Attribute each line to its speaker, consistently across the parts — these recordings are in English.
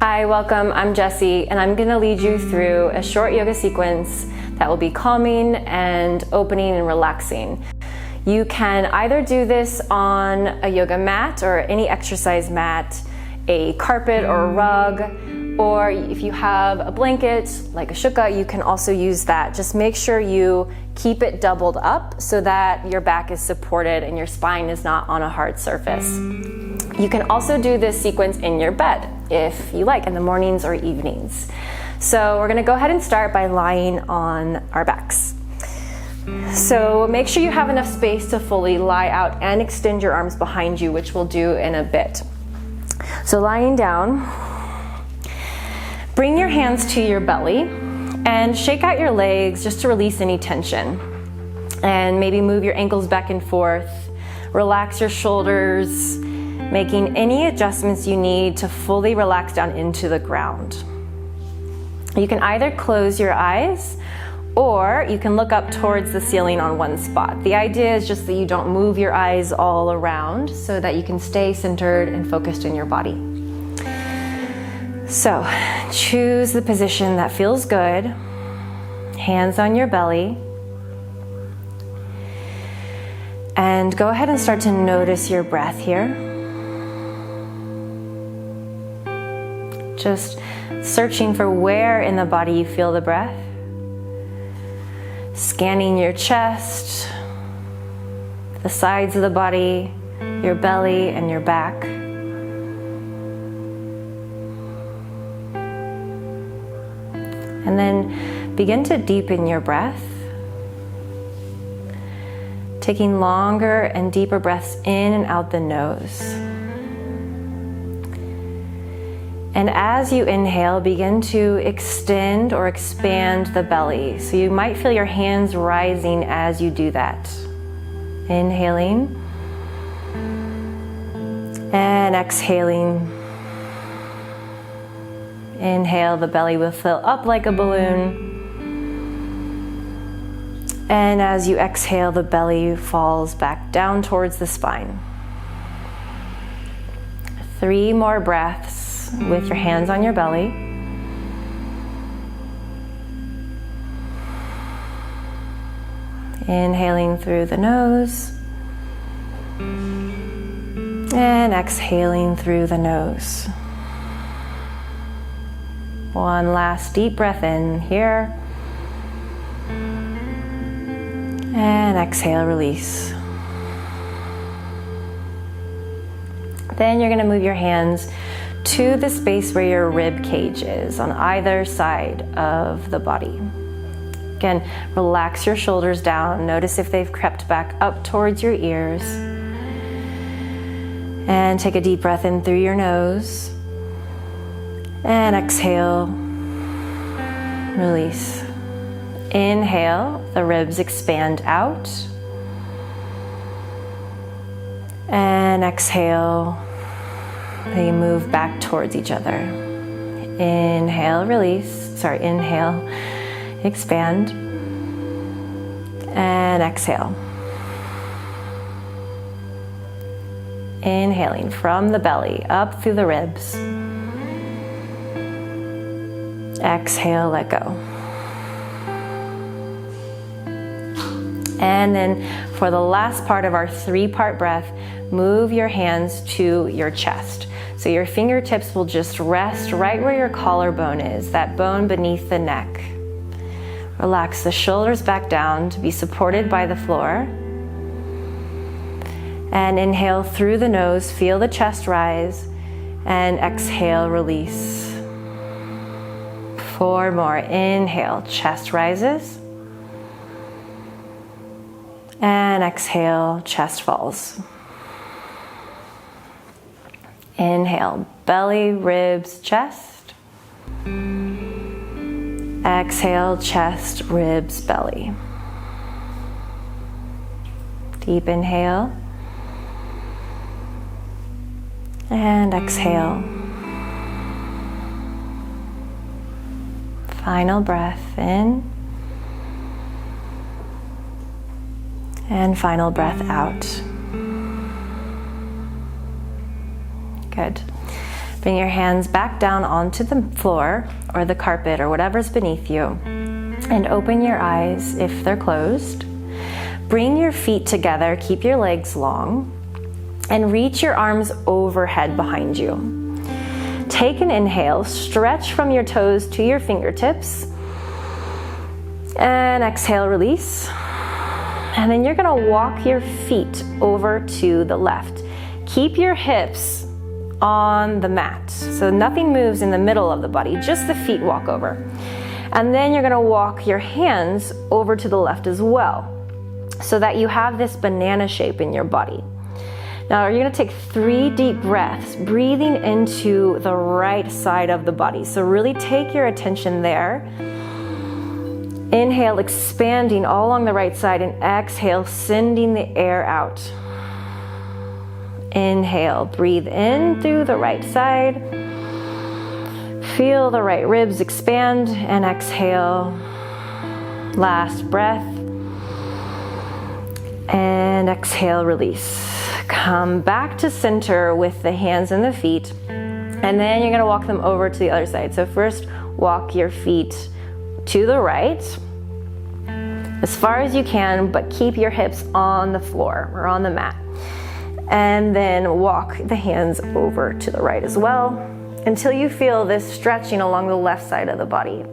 Speaker 1: Hi, welcome. I'm Jessie, and I'm going to lead you through a short yoga sequence that will be calming and opening and relaxing. You can either do this on a yoga mat or any exercise mat, a carpet or a rug, or if you have a blanket like a shuka, you can also use that. Just make sure you keep it doubled up so that your back is supported and your spine is not on a hard surface. You can also do this sequence in your bed if you like, in the mornings or evenings. So we're gonna go ahead and start by lying on our backs. So make sure you have enough space to fully lie out and extend your arms behind you, which we'll do in a bit. So lying down, bring your hands to your belly and shake out your legs just to release any tension. And maybe move your ankles back and forth, relax your shoulders, making any adjustments you need to fully relax down into the ground. You can either close your eyes or you can look up towards the ceiling on one spot. The idea is just that you don't move your eyes all around so that you can stay centered and focused in your body. So choose the position that feels good, hands on your belly, and go ahead and start to notice your breath here. Just searching for where in the body you feel the breath. Scanning your chest, the sides of the body, your belly, and your back. And then begin to deepen your breath. Taking longer and deeper breaths in and out the nose. And as you inhale, begin to extend or expand the belly. So you might feel your hands rising as you do that. Inhaling and exhaling. Inhale, the belly will fill up like a balloon. And as you exhale, the belly falls back down towards the spine. 3 more breaths with your hands on your belly. Inhaling through the nose and exhaling through the nose. One last deep breath in here and exhale, release. Then you're going to move your hands to the space where your rib cage is on either side of the body. Again, relax your shoulders down. Notice if they've crept back up towards your ears. And take a deep breath in through your nose. And exhale, release. Inhale, the ribs expand out. And exhale, they move back towards each other. Inhale, release. Inhale, expand. And exhale. Inhaling from the belly, up through the ribs. Exhale, let go. And then for the last part of our 3-part breath, move your hands to your chest. So your fingertips will just rest right where your collarbone is, that bone beneath the neck. Relax the shoulders back down to be supported by the floor. And inhale through the nose, feel the chest rise, and exhale, release. 4 more. Inhale, chest rises. And exhale, chest falls. Inhale, belly, ribs, chest. Exhale, chest, ribs, belly. Deep inhale. And exhale. Final breath in. And final breath out. Good. Bring your hands back down onto the floor or the carpet or whatever's beneath you, and open your eyes if they're closed. Bring your feet together, keep your legs long, and reach your arms overhead behind you. Take an inhale, stretch from your toes to your fingertips, and exhale, release. And then you're gonna walk your feet over to the left. Keep your hips on the mat, so nothing moves in the middle of the body, just the feet walk over. And then you're gonna walk your hands over to the left as well, so that you have this banana shape in your body. Now you're gonna take 3 deep breaths, breathing into the right side of the body. So really take your attention there. Inhale, expanding all along the right side, and exhale, sending the air out. Inhale, breathe in through the right side. Feel the right ribs expand, and exhale. Last breath. And exhale, release. Come back to center with the hands and the feet, and then you're gonna walk them over to the other side. So first, walk your feet to the right as far as you can, but keep your hips on the floor or on the mat. And then walk the hands over to the right as well until you feel this stretching along the left side of the body.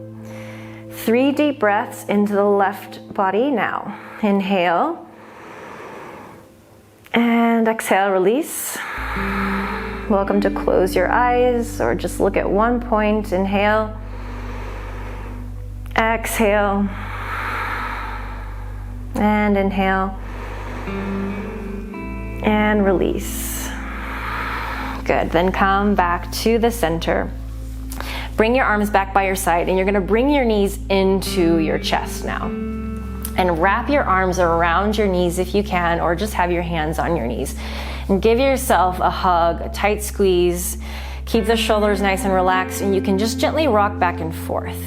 Speaker 1: 3 deep breaths into the left body now. Inhale. And exhale, release. Welcome to close your eyes or just look at one point. Inhale. Exhale. And inhale. And release. Good. Then come back to the center. Bring your arms back by your side, and you're gonna bring your knees into your chest now. And wrap your arms around your knees if you can, or just have your hands on your knees. And give yourself a hug, a tight squeeze. Keep the shoulders nice and relaxed, and you can just gently rock back and forth.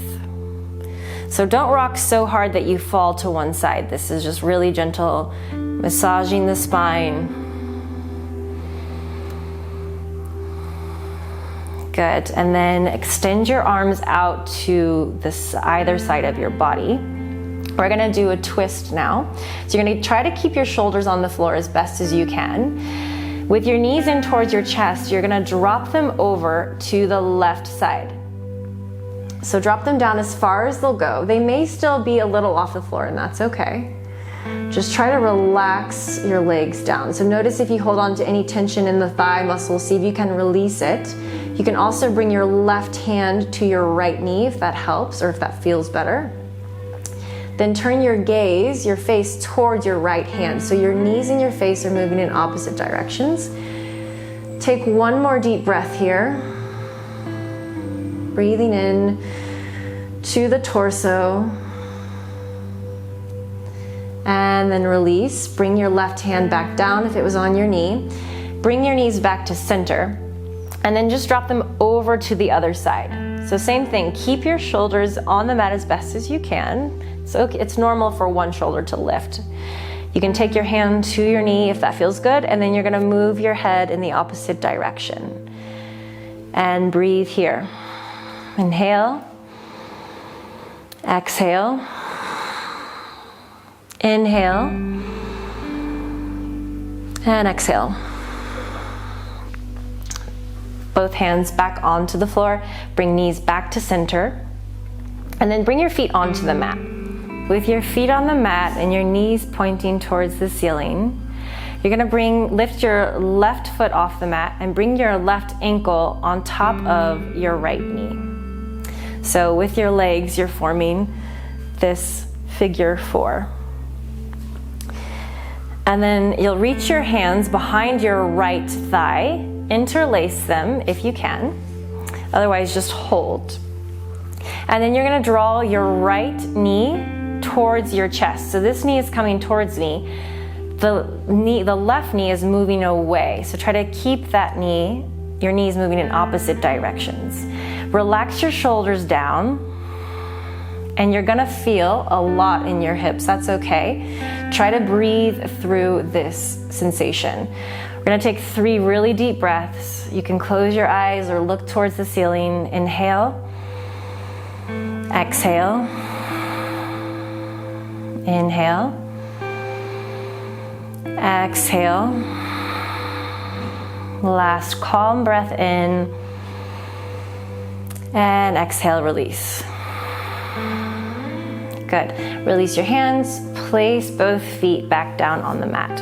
Speaker 1: So don't rock so hard that you fall to one side. This is just really gentle, massaging the spine. Good. And then extend your arms out to either side of your body. We're gonna do a twist now. So you're gonna try to keep your shoulders on the floor as best as you can. With your knees in towards your chest, you're gonna drop them over to the left side. So drop them down as far as they'll go. They may still be a little off the floor, and that's okay. Just try to relax your legs down. So notice if you hold on to any tension in the thigh muscle, see if you can release it. You can also bring your left hand to your right knee if that helps, or if that feels better. Then turn your gaze, your face towards your right hand. So your knees and your face are moving in opposite directions. Take one more deep breath here. Breathing in to the torso. And then release. Bring your left hand back down if it was on your knee. Bring your knees back to center. And then just drop them over to the other side. So same thing, keep your shoulders on the mat as best as you can. So it's normal for one shoulder to lift. You can take your hand to your knee if that feels good, and then you're gonna move your head in the opposite direction. And breathe here. Inhale. Exhale. Inhale. And exhale. Both hands back onto the floor. Bring knees back to center. And then bring your feet onto the mat. With your feet on the mat and your knees pointing towards the ceiling, you're gonna lift your left foot off the mat and bring your left ankle on top of your right knee. So with your legs, you're forming this figure 4. And then you'll reach your hands behind your right thigh, interlace them if you can, otherwise just hold. And then you're gonna draw your right knee towards your chest. So this knee is coming towards me. The left knee is moving away. So try to keep that knee, your knees moving in opposite directions. Relax your shoulders down, and you're gonna feel a lot in your hips. That's okay. Try to breathe through this sensation. We're gonna take 3 really deep breaths. You can close your eyes or look towards the ceiling. Inhale, exhale, inhale, exhale. Last calm breath in, and exhale, release. Good. Release your hands, place both feet back down on the mat.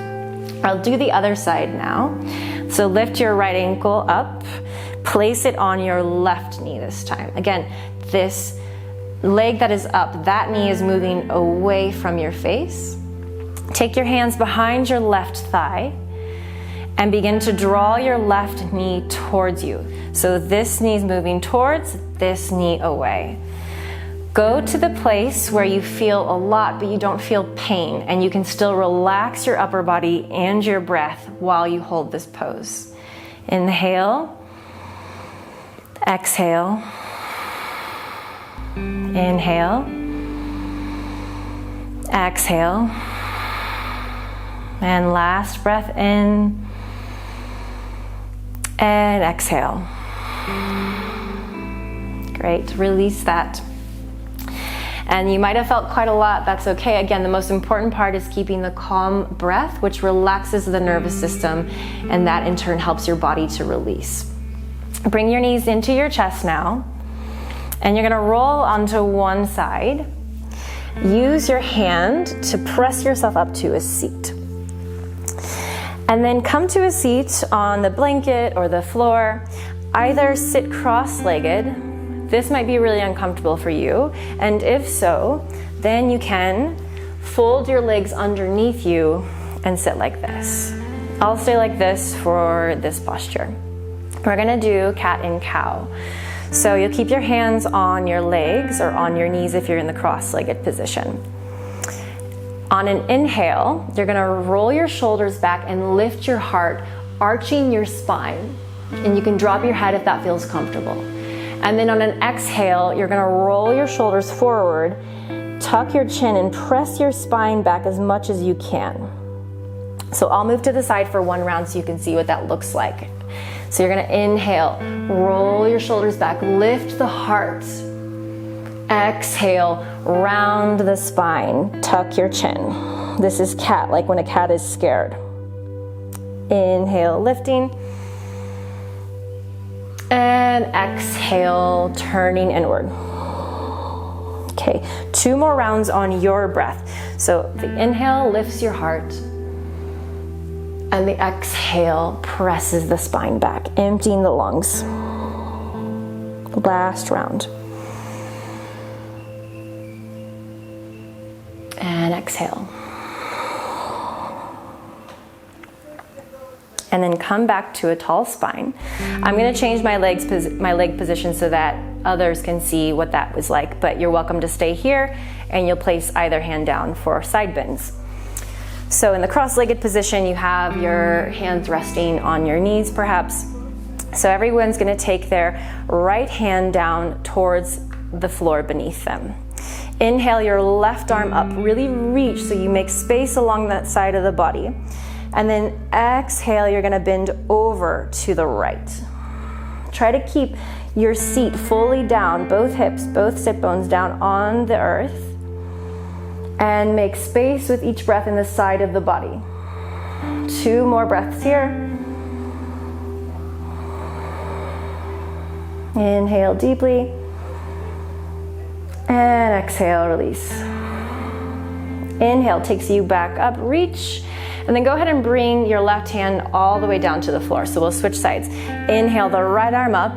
Speaker 1: I'll do the other side now. So lift your right ankle up, place it on your left knee this time. Again, this leg that is up, that knee is moving away from your face. Take your hands behind your left thigh and begin to draw your left knee towards you. So this knee is moving towards, this knee away. Go to the place where you feel a lot, but you don't feel pain, and you can still relax your upper body and your breath while you hold this pose. Inhale, exhale, inhale, exhale, and last breath in, and exhale. Great, release that. And you might have felt quite a lot, that's okay. Again, the most important part is keeping the calm breath, which relaxes the nervous system, and that in turn helps your body to release. Bring your knees into your chest now, and you're gonna roll onto one side. Use your hand to press yourself up to a seat. And then come to a seat on the blanket or the floor. Either sit cross-legged. This might be really uncomfortable for you, and if so, then you can fold your legs underneath you and sit like this. I'll stay like this for this posture. We're gonna do cat and cow. So you'll keep your hands on your legs or on your knees if you're in the cross-legged position. On an inhale, you're gonna roll your shoulders back and lift your heart, arching your spine. And you can drop your head if that feels comfortable. And then on an exhale, you're gonna roll your shoulders forward, tuck your chin, and press your spine back as much as you can. So I'll move to the side for one round so you can see what that looks like. So you're gonna inhale, roll your shoulders back, lift the heart. Exhale, round the spine, tuck your chin. This is cat, like when a cat is scared. Inhale, lifting. And exhale, turning inward. Okay, 2 more rounds on your breath. So the inhale lifts your heart, and the exhale presses the spine back, emptying the lungs. Last round. And exhale. And then come back to a tall spine. I'm gonna change my leg position so that others can see what that was like, but you're welcome to stay here, and you'll place either hand down for side bends. So in the cross-legged position, you have your hands resting on your knees perhaps. So everyone's gonna take their right hand down towards the floor beneath them. Inhale your left arm up, really reach so you make space along that side of the body. And then exhale, you're gonna bend over to the right. Try to keep your seat fully down, both hips, both sit bones down on the earth. And make space with each breath in the side of the body. 2 more breaths here. Inhale deeply. And exhale, release. Inhale takes you back up, reach. And then go ahead and bring your left hand all the way down to the floor. So we'll switch sides. Inhale the right arm up.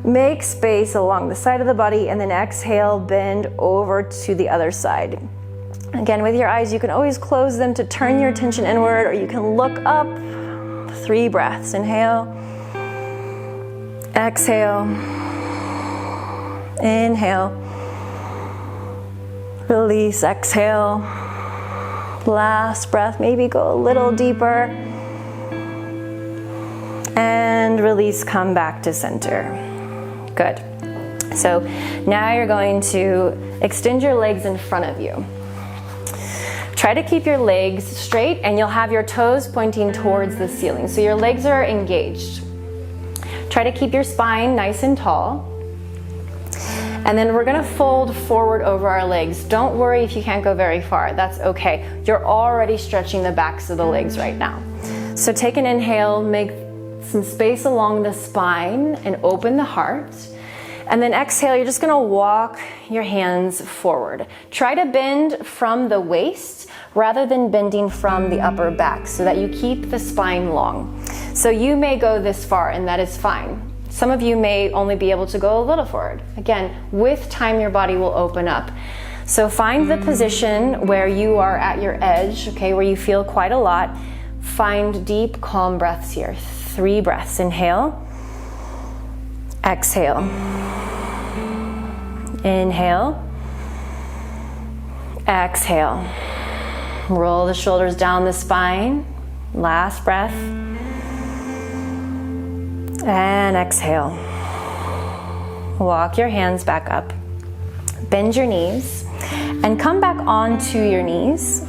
Speaker 1: Make space along the side of the body, and then exhale, bend over to the other side. Again, with your eyes, you can always close them to turn your attention inward, or you can look up. 3 breaths. Inhale. Exhale. Inhale. Release, exhale. Last breath, maybe go a little deeper. And release, come back to center. Good. So now you're going to extend your legs in front of you. Try to keep your legs straight and you'll have your toes pointing towards the ceiling. So your legs are engaged. Try to keep your spine nice and tall. And then we're gonna fold forward over our legs. Don't worry if you can't go very far, that's okay. You're already stretching the backs of the legs right now. So take an inhale, make some space along the spine and open the heart. And then exhale, you're just gonna walk your hands forward. Try to bend from the waist rather than bending from the upper back so that you keep the spine long. So you may go this far and that is fine. Some of you may only be able to go a little forward. Again, with time your body will open up. So find the position where you are at your edge, okay, where you feel quite a lot. Find deep, calm breaths here. 3 breaths. Inhale. Exhale. Inhale. Exhale. Roll the shoulders down the spine. Last breath. And exhale. Walk your hands back up. Bend your knees and come back onto your knees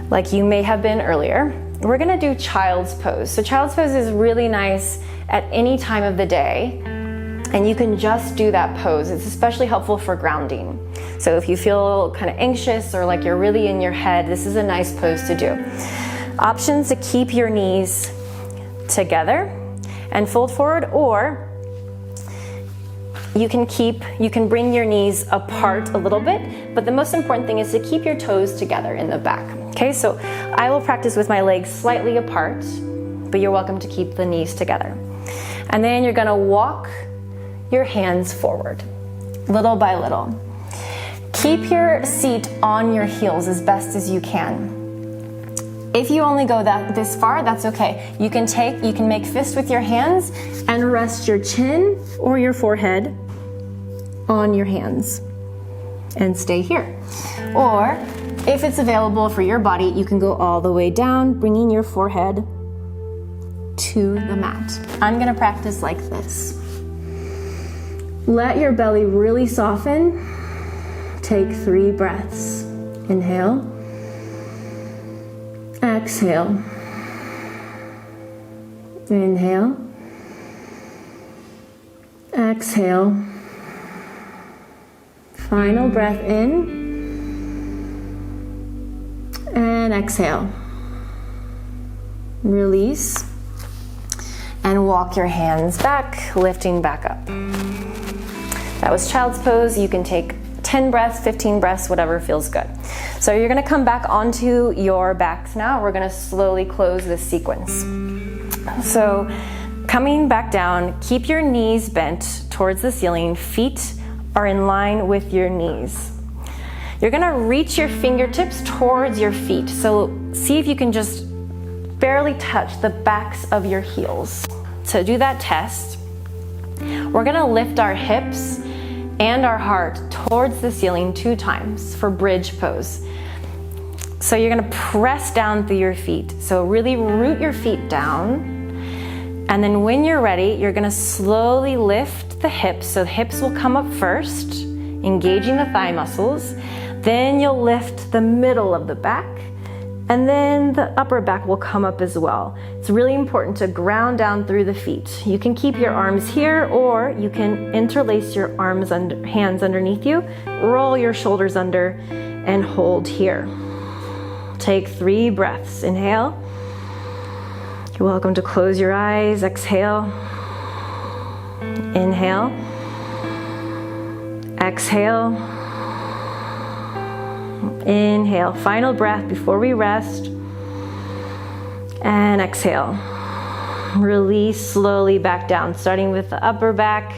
Speaker 1: like you may have been earlier. We're gonna do child's pose. So child's pose is really nice at any time of the day, and you can just do that pose. It's especially helpful for grounding. So if you feel kind of anxious or like you're really in your head, this is a nice pose to do. Options to keep your knees together and fold forward, or you can bring your knees apart a little bit, but the most important thing is to keep your toes together in the back. Okay, so I will practice with my legs slightly apart, but you're welcome to keep the knees together. And then you're gonna walk your hands forward, little by little. Keep your seat on your heels as best as you can. If you only go this far, that's okay. You can make fist with your hands and rest your chin or your forehead on your hands and stay here. Or if it's available for your body, you can go all the way down, bringing your forehead to the mat. I'm gonna practice like this. Let your belly really soften. Take 3 breaths. Inhale. Exhale. Inhale. Exhale. Final breath in. And exhale. Release. And walk your hands back, lifting back up. That was child's pose. You can take 10 breaths, 15 breaths, whatever feels good. So you're gonna come back onto your backs now. We're gonna slowly close this sequence. So coming back down, keep your knees bent towards the ceiling. Feet are in line with your knees. You're gonna reach your fingertips towards your feet. So see if you can just barely touch the backs of your heels. To do that test, we're gonna lift our hips and our heart towards the ceiling 2 times for bridge pose. So you're gonna press down through your feet. So really root your feet down. And then when you're ready, you're gonna slowly lift the hips. So the hips will come up first, engaging the thigh muscles. Then you'll lift the middle of the back. And then the upper back will come up as well. It's really important to ground down through the feet. You can keep your arms here, or you can interlace your hands underneath you, roll your shoulders under, and hold here. Take 3 breaths. Inhale. You're welcome to close your eyes. Exhale. Inhale. Exhale. Inhale. Final breath before we rest. And exhale. Release slowly back down, starting with the upper back,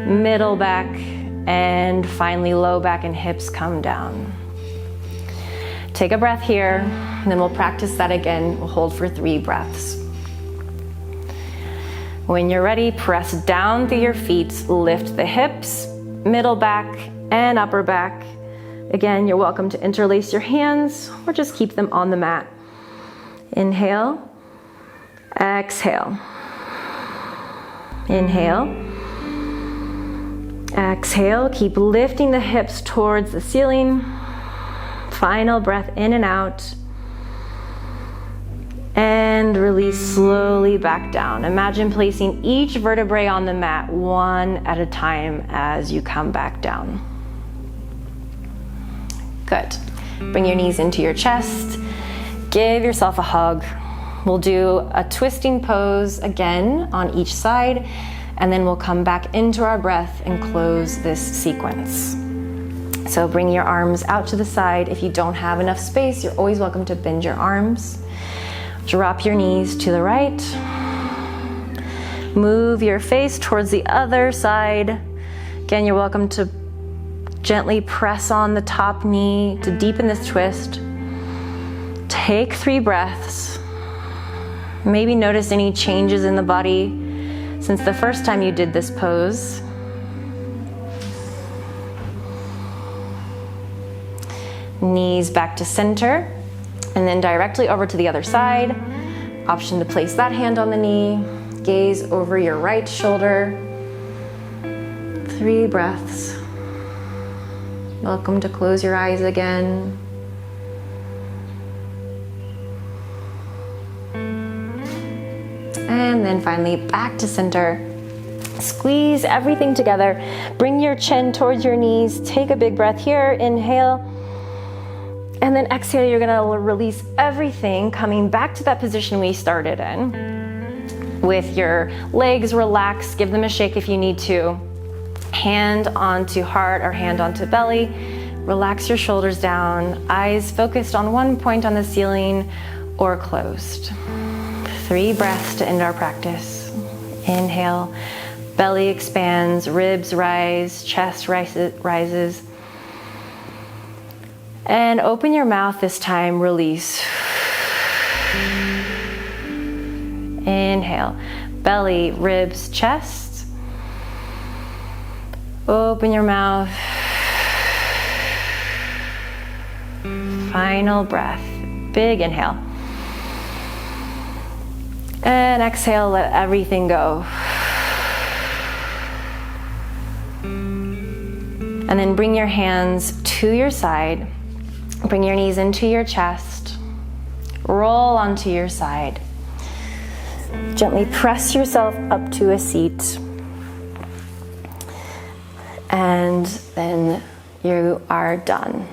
Speaker 1: middle back, and finally low back and hips come down. Take a breath here, and then we'll practice that again. We'll hold for 3 breaths. When you're ready, press down through your feet, lift the hips, middle back, and upper back. Again, you're welcome to interlace your hands or just keep them on the mat. Inhale, exhale. Inhale, exhale. Keep lifting the hips towards the ceiling. Final breath in and out. And release slowly back down. Imagine placing each vertebrae on the mat one at a time as you come back down. Good. Bring your knees into your chest. Give yourself a hug. We'll do a twisting pose again on each side, and then we'll come back into our breath and close this sequence. So bring your arms out to the side. If you don't have enough space, you're always welcome to bend your arms. Drop your knees to the right. Move your face towards the other side. Again, you're welcome to gently press on the top knee to deepen this twist. Take 3 breaths. Maybe notice any changes in the body since the first time you did this pose. Knees back to center, and then directly over to the other side. Option to place that hand on the knee. Gaze over your right shoulder. 3 breaths. Welcome to close your eyes again. And then finally back to center. Squeeze everything together. Bring your chin towards your knees. Take a big breath here. Inhale. And then exhale, you're gonna release everything, coming back to that position we started in. With your legs relaxed, give them a shake if you need to. Hand onto heart or hand onto belly. Relax your shoulders down. Eyes focused on one point on the ceiling or closed. 3 breaths to end our practice. Inhale, belly expands, ribs rise, chest rises. And open your mouth this time, release. Inhale, belly, ribs, chest. Open your mouth. Final breath, big inhale. And exhale, let everything go. And then bring your hands to your side. Bring your knees into your chest. Roll onto your side. Gently press yourself up to a seat. And then you are done.